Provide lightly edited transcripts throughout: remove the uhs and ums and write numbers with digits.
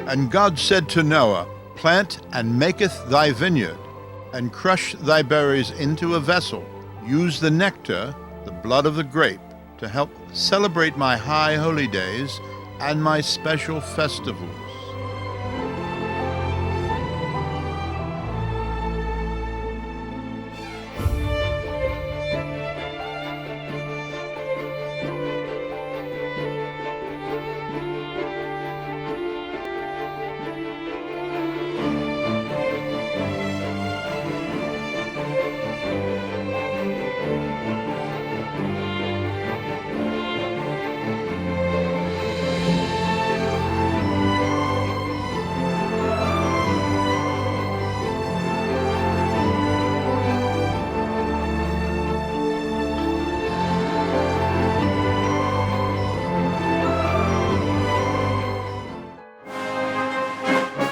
And God said to Noah, Plant and maketh thy vineyard, and crush thy berries into a vessel. Use the nectar, the blood of the grape, to help celebrate my high holy days and my special festivals.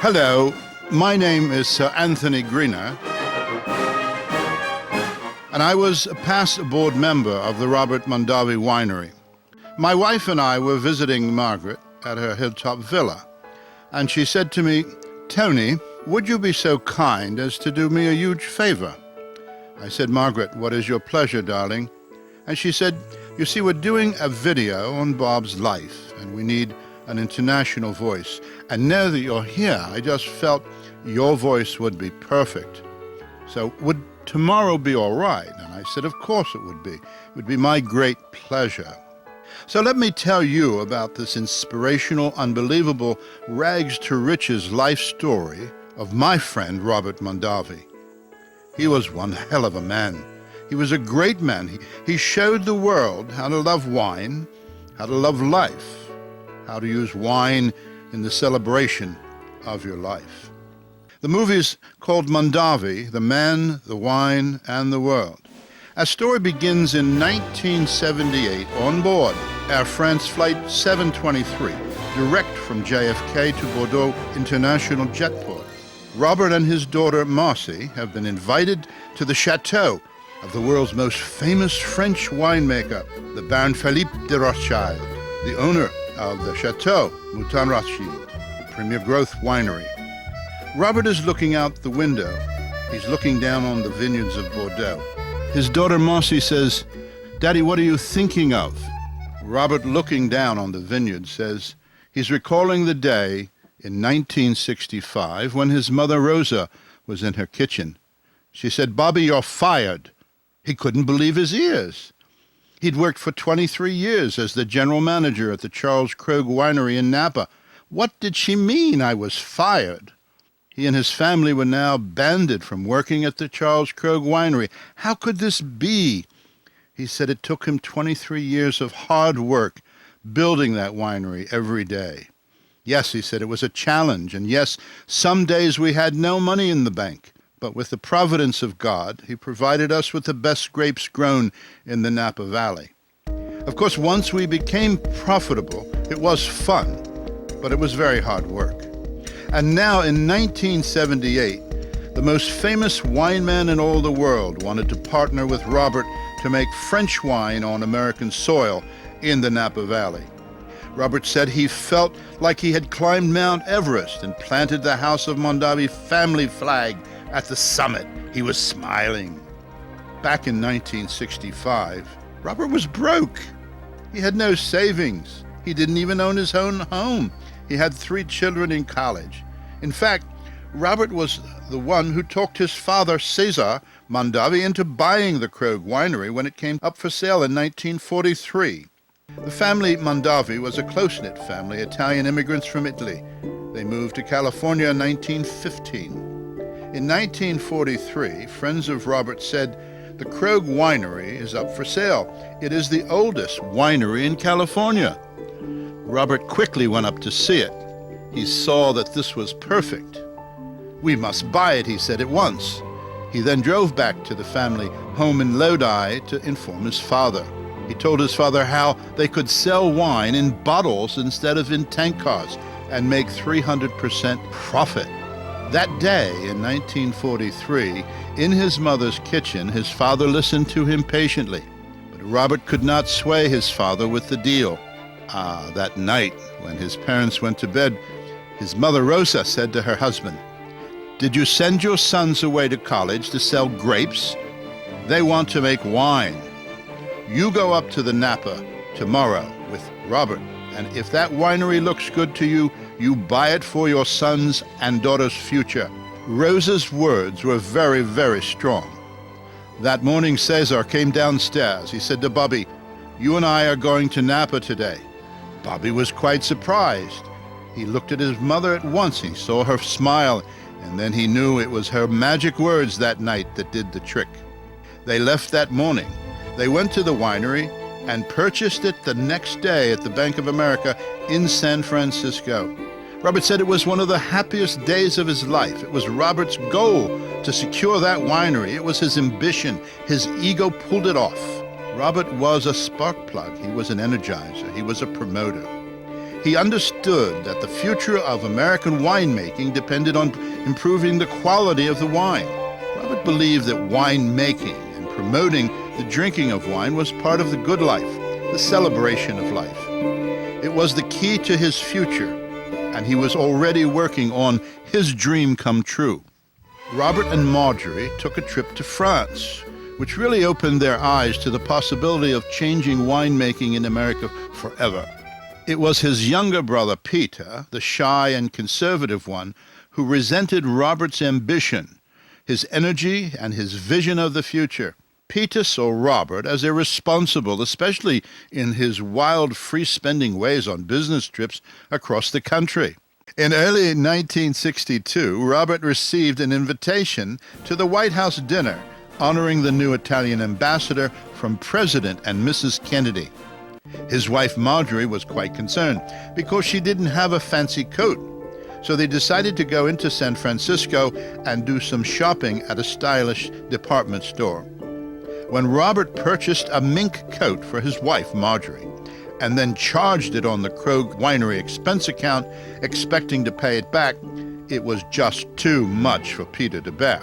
Hello, my name is Sir Anthony Greener, and I was a past board member of the Robert Mondavi Winery. My wife and I were visiting Margaret at her hilltop villa, and she said to me, Tony, would you be so kind as to do me a huge favor? I said, Margaret, what is your pleasure, darling? And she said, you see, we're doing a video on Bob's life, and we need an international voice. And now that you're here, I just felt your voice would be perfect. So would tomorrow be all right? And I said, of course it would be. It would be my great pleasure. So let me tell you about this inspirational, unbelievable, rags to riches life story of my friend Robert Mondavi. He was one hell of a man. He was a great man. He showed the world how to love wine, how to love life, how to use wine in the celebration of your life. The movie is called Mondavi, The Man, the Wine, and the World. Our story begins in 1978 on board Air France Flight 723, direct from JFK to Bordeaux International Jetport. Robert and his daughter Marcy have been invited to the chateau of the world's most famous French winemaker, the Baron Philippe de Rothschild, the owner of the Chateau Mouton Rothschild, the premier growth winery. Robert is looking out the window. He's looking down on the vineyards of Bordeaux. His daughter Marcy says, Daddy, what are you thinking of? Robert, looking down on the vineyard, says he's recalling the day in 1965 when his mother Rosa was in her kitchen. She said, Bobby, you're fired. He couldn't believe his ears. He'd worked for 23 years as the general manager at the Charles Krug Winery in Napa. What did she mean I was fired? He and his family were now banded from working at the Charles Krug Winery. How could this be? He said it took him 23 years of hard work building that winery every day. Yes, he said, it was a challenge, and yes, some days we had no money in the bank. But with the providence of God, he provided us with the best grapes grown in the Napa Valley. Of course, once we became profitable, it was fun, but it was very hard work. And now in 1978, the most famous wine man in all the world wanted to partner with Robert to make French wine on American soil in the Napa Valley. Robert said he felt like he had climbed Mount Everest and planted the House of Mondavi family flag at the summit. He was smiling. Back in 1965, Robert was broke. He had no savings. He didn't even own his own home. He had 3 children in college. In fact, Robert was the one who talked his father, Cesar Mondavi, into buying the Krug Winery when it came up for sale in 1943. The family Mondavi was a close-knit family, Italian immigrants from Italy. They moved to California in 1915. In 1943, friends of Robert said, the Krug Winery is up for sale. It is the oldest winery in California. Robert quickly went up to see it. He saw that this was perfect. We must buy it, he said at once. He then drove back to the family home in Lodi to inform his father. He told his father how they could sell wine in bottles instead of in tank cars and make 300% profit. That day in 1943, in his mother's kitchen, his father listened to him patiently. But Robert could not sway his father with the deal. That night, when his parents went to bed, His mother Rosa said to her husband, "Did you send your sons away to college to sell grapes? They want to make wine. You go up to the Napa tomorrow with Robert, and if that winery looks good to you, you buy it for your sons and daughters' future." Rosa's words were very, very strong. That morning, Cesar came downstairs. He said to Bobby, "You and I are going to Napa today." Bobby was quite surprised. He looked at his mother at once. He saw her smile, and then he knew it was her magic words that night that did the trick. They left that morning. They went to the winery and purchased it the next day at the Bank of America in San Francisco. Robert said it was one of the happiest days of his life. It was Robert's goal to secure that winery. It was his ambition. His ego pulled it off. Robert was a spark plug. He was an energizer. He was a promoter. He understood that the future of American winemaking depended on improving the quality of the wine. Robert believed that winemaking and promoting the drinking of wine was part of the good life, the celebration of life. It was the key to his future, and he was already working on his dream come true. Robert and Marjorie took a trip to France, which really opened their eyes to the possibility of changing winemaking in America forever. It was his younger brother, Peter, the shy and conservative one, who resented Robert's ambition, his energy, and his vision of the future. Peter saw Robert as irresponsible, especially in his wild, free-spending ways on business trips across the country. In early 1962, Robert received an invitation to the White House dinner honoring the new Italian ambassador from President and Mrs. Kennedy. His wife Marjorie was quite concerned because she didn't have a fancy coat, so they decided to go into San Francisco and do some shopping at a stylish department store. When Robert purchased a mink coat for his wife Marjorie and then charged it on the Krog Winery expense account, expecting to pay it back, it was just too much for Peter to bear.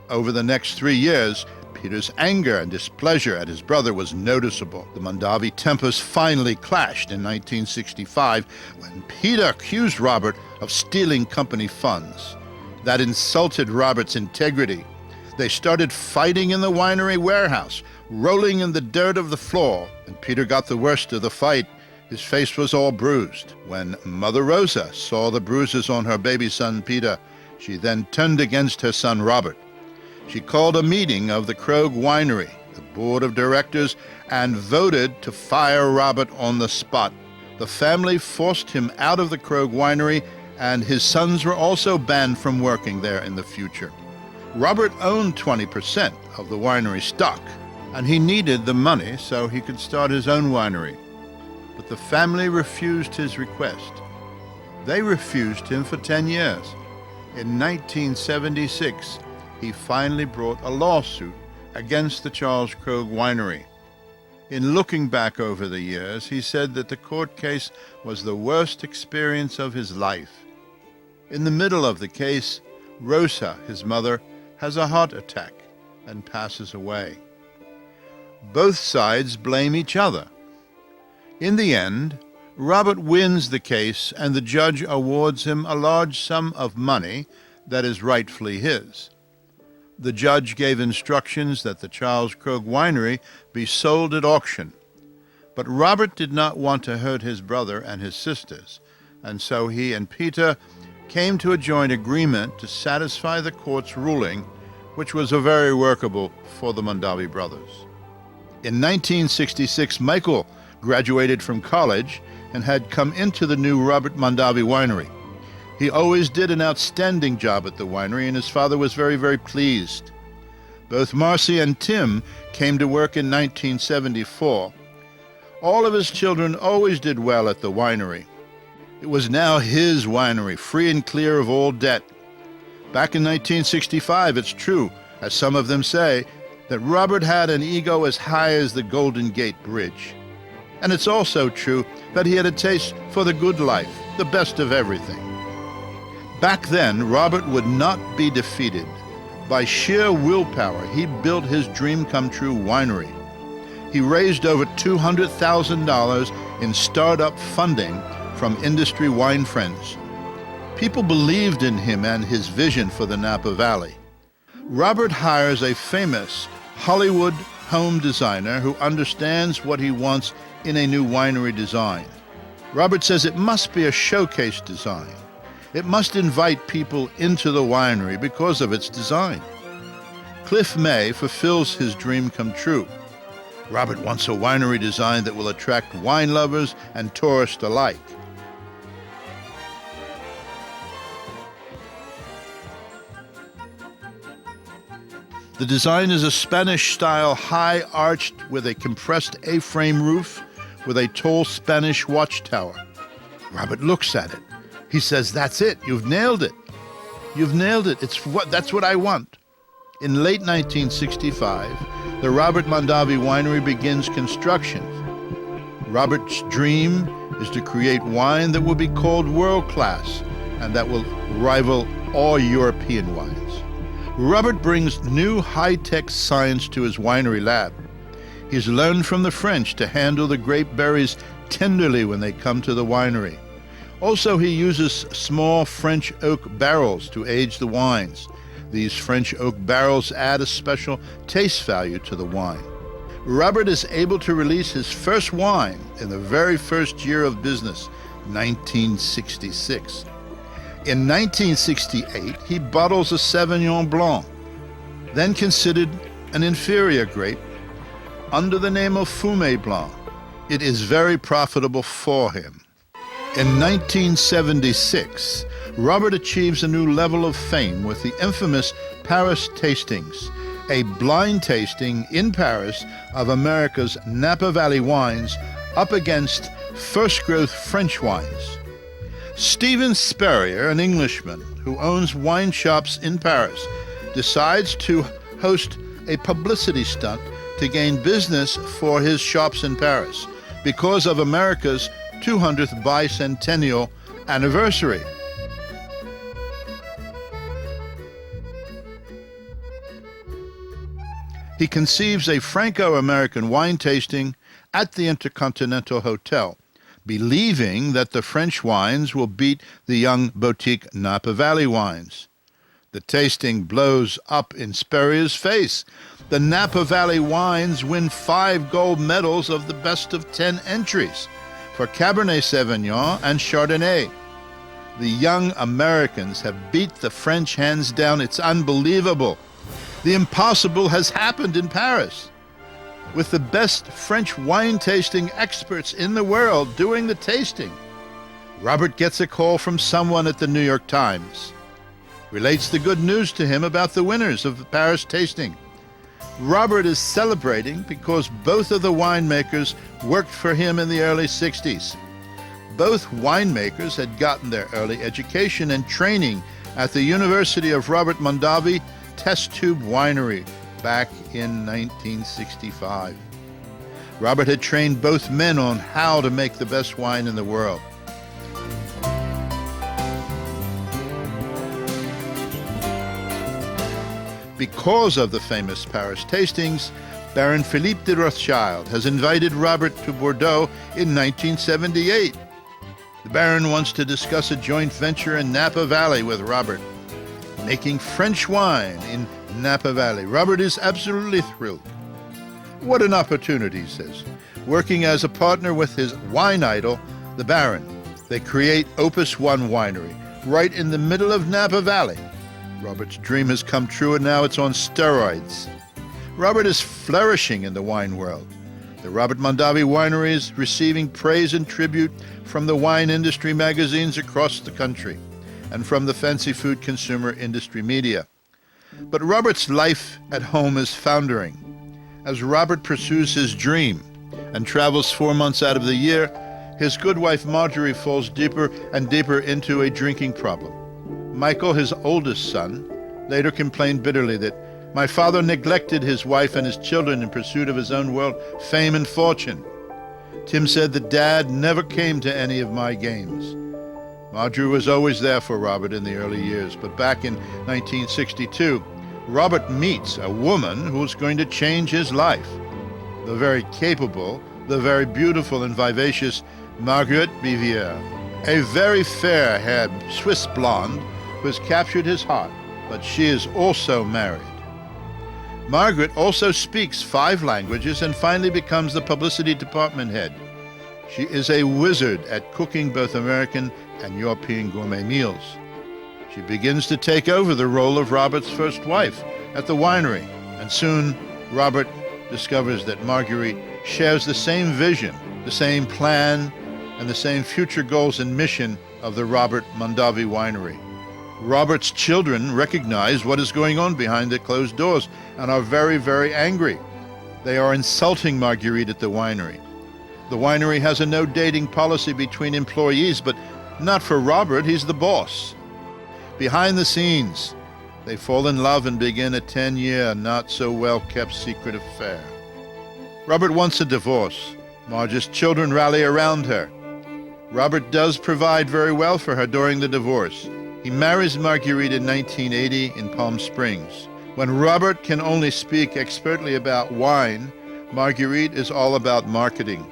Over the next 3 years, Peter's anger and displeasure at his brother was noticeable. The Mondavi tempers finally clashed in 1965 when Peter accused Robert of stealing company funds. That insulted Robert's integrity. They started fighting in the winery warehouse, rolling in the dirt of the floor, and Peter got the worst of the fight. His face was all bruised. When Mother Rosa saw the bruises on her baby son Peter, she then turned against her son Robert. She called a meeting of the Krog Winery, the board of directors, and voted to fire Robert on the spot. The family forced him out of the Krog Winery, and his sons were also banned from working there in the future. Robert owned 20% of the winery stock, and he needed the money so he could start his own winery. But the family refused his request. They refused him for 10 years. In 1976, he finally brought a lawsuit against the Charles Krog Winery. In looking back over the years, he said that the court case was the worst experience of his life. In the middle of the case, Rosa, his mother, has a heart attack and passes away. Both sides blame each other. In the end, Robert wins the case and the judge awards him a large sum of money that is rightfully his. The judge gave instructions that the Charles Krog Winery be sold at auction. But Robert did not want to hurt his brother and his sisters, and so he and Peter came to a joint agreement to satisfy the court's ruling, which was very workable for the Mondavi brothers. In 1966, Michael graduated from college and had come into the new Robert Mondavi Winery. He always did an outstanding job at the winery, and his father was very, very pleased. Both Marcy and Tim came to work in 1974. All of his children always did well at the winery. It was now his winery, free and clear of all debt. Back in 1965, it's true, as some of them say, that Robert had an ego as high as the Golden Gate Bridge. And it's also true that he had a taste for the good life, the best of everything. Back then, Robert would not be defeated. By sheer willpower, he built his dream-come-true winery. He raised over $200,000 in startup funding from industry wine friends. People believed in him and his vision for the Napa Valley. Robert hires a famous Hollywood home designer who understands what he wants in a new winery design. Robert says it must be a showcase design. It must invite people into the winery because of its design. Cliff May fulfills his dream come true. Robert wants a winery design that will attract wine lovers and tourists alike. The design is a Spanish-style high arched with a compressed A-frame roof with a tall Spanish watchtower. Robert looks at it. He says, "That's it. You've nailed it. You've nailed it. That's what I want." In late 1965, the Robert Mondavi Winery begins construction. Robert's dream is to create wine that will be called world-class and that will rival all European wines. Robert brings new high-tech science to his winery lab. He's learned from the French to handle the grape berries tenderly when they come to the winery. Also, he uses small French oak barrels to age the wines. These French oak barrels add a special taste value to the wine. Robert is able to release his first wine in the very first year of business, 1966. In 1968, he bottles a Sauvignon Blanc, then considered an inferior grape, under the name of Fumé Blanc. It is very profitable for him. In 1976, Robert achieves a new level of fame with the infamous Paris Tastings, a blind tasting in Paris of America's Napa Valley wines up against first-growth French wines. Stephen Spurrier, an Englishman who owns wine shops in Paris, decides to host a publicity stunt to gain business for his shops in Paris because of America's 200th bicentennial anniversary. He conceives a Franco-American wine tasting at the Intercontinental Hotel, believing that the French wines will beat the young boutique Napa Valley wines. The tasting blows up in Spurrier's face. The Napa Valley wines win 5 gold medals of the best of 10 entries for Cabernet Sauvignon and Chardonnay. The young Americans have beat the French hands down. It's unbelievable. The impossible has happened in Paris, with the best French wine tasting experts in the world doing the tasting. Robert gets a call from someone at the New York Times, relates the good news to him about the winners of the Paris tasting. Robert is celebrating because both of the winemakers worked for him in the early 60s. Both winemakers had gotten their early education and training at the University of Robert Mondavi Test Tube Winery back in 1965. Robert had trained both men on how to make the best wine in the world. Because of the famous Paris tastings, Baron Philippe de Rothschild has invited Robert to Bordeaux in 1978. The Baron wants to discuss a joint venture in Napa Valley with Robert, making French wine in Napa Valley. Robert is absolutely thrilled. What an opportunity, he says. Working as a partner with his wine idol, the Baron, they create Opus One Winery, right in the middle of Napa Valley. Robert's dream has come true, and now it's on steroids. Robert is flourishing in the wine world. The Robert Mondavi Winery is receiving praise and tribute from the wine industry magazines across the country and from the fancy food consumer industry media. But Robert's life at home is foundering. As Robert pursues his dream and travels 4 months out of the year, his good wife Marjorie falls deeper and deeper into a drinking problem. Michael, his oldest son, later complained bitterly that my father neglected his wife and his children in pursuit of his own world, fame and fortune. Tim said that Dad never came to any of my games. Marjorie was always there for Robert in the early years, but back in 1962, Robert meets a woman who's going to change his life. The very capable, the very beautiful and vivacious Marguerite Bivier. a very fair-haired Swiss blonde who has captured his heart, but she is also married. Margaret also speaks 5 languages and finally becomes the publicity department head. She is a wizard at cooking both American and European gourmet meals. She begins to take over the role of Robert's first wife at the winery, and soon Robert discovers that Marguerite shares the same vision, the same plan, and the same future goals and mission of the Robert Mondavi winery. Robert's children recognize what is going on behind the closed doors and are very, very angry. They are insulting Marguerite at the winery. The winery has a no dating policy between employees, but not for Robert, he's the boss. Behind the scenes, they fall in love and begin a 10-year, not-so-well-kept secret affair. Robert wants a divorce. Marge's children rally around her. Robert does provide very well for her during the divorce. He marries Marguerite in 1980 in Palm Springs. When Robert can only speak expertly about wine, Marguerite is all about marketing.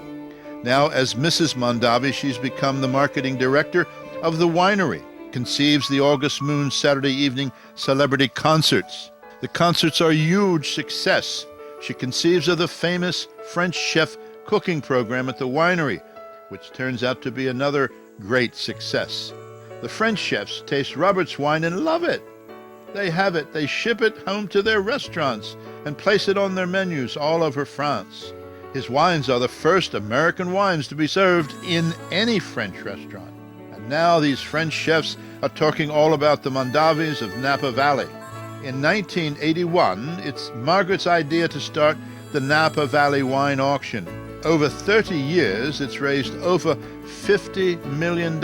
Now, as Mrs. Mondavi, she's become the marketing director of the winery, conceives the August Moon Saturday evening celebrity concerts. The concerts are a huge success. She conceives of the famous French chef cooking program at the winery, which turns out to be another great success. The French chefs taste Robert's wine and love it. They have it, they ship it home to their restaurants and place it on their menus all over France. His wines are the first American wines to be served in any French restaurant. And now these French chefs are talking all about the Mondavis of Napa Valley. In 1981, it's Margaret's idea to start the Napa Valley Wine Auction. Over 30 years, it's raised over $50 million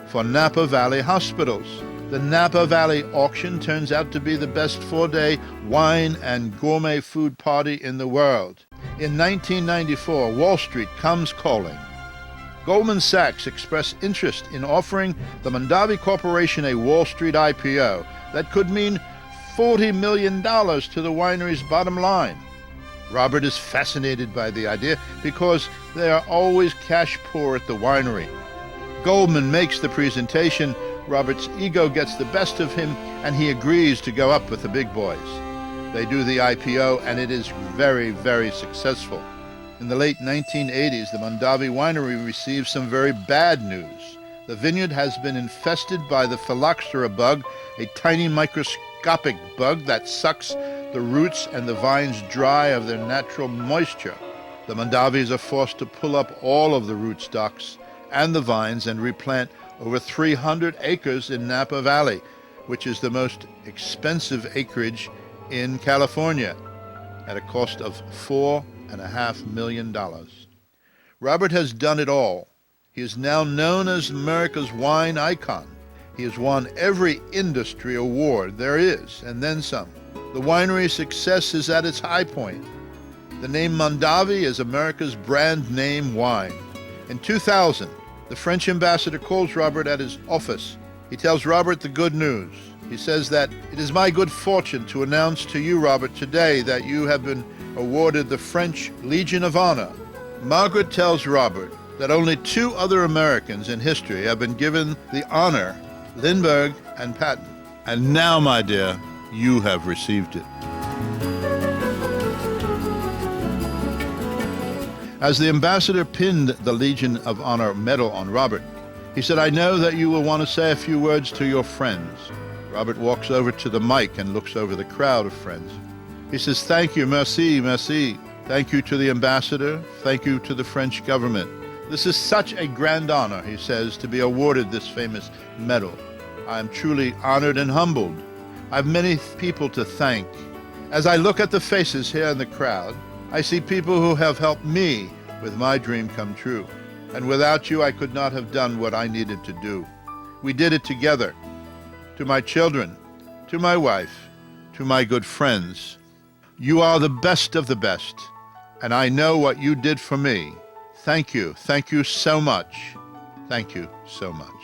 for Napa Valley hospitals. The Napa Valley auction turns out to be the best 4-day wine and gourmet food party in the world. In 1994, Wall Street comes calling. Goldman Sachs expressed interest in offering the Mondavi Corporation a Wall Street IPO that could mean $40 million to the winery's bottom line. Robert is fascinated by the idea because they are always cash poor at the winery. Goldman makes the presentation, Robert's ego gets the best of him, and he agrees to go up with the big boys. They do the IPO, and it is very, very successful. In the late 1980s, the Mondavi winery received some very bad news. The vineyard has been infested by the phylloxera bug, a tiny microscopic bug that sucks the roots and the vines dry of their natural moisture. The Mondavis are forced to pull up all of the rootstocks and the vines and replant over 300 acres in Napa Valley, which is the most expensive acreage in California, at a cost of $4.5 million. Robert has done it all. He is now known as America's wine icon. He has won every industry award there is, and then some. The winery's success is at its high point. The name Mondavi is America's brand name wine. In 2000, the French ambassador calls Robert at his office. He tells Robert the good news. He says that it is my good fortune to announce to you, Robert, today that you have been awarded the French Legion of Honor. Margaret tells Robert that only 2 other Americans in history have been given the honor, Lindbergh and Patton. And now, my dear, you have received it. As the ambassador pinned the Legion of Honor medal on Robert, he said, "I know that you will want to say a few words to your friends." Robert walks over to the mic and looks over the crowd of friends. He says, "Thank you, merci, merci. Thank you to the ambassador. Thank you to the French government. This is such a grand honor," he says, "to be awarded this famous medal. I am truly honored and humbled. I have many people to thank. As I look at the faces here in the crowd, I see people who have helped me with my dream come true. And without you, I could not have done what I needed to do. We did it together. To my children, to my wife, to my good friends, you are the best of the best, and I know what you did for me. Thank you so much. Thank you so much."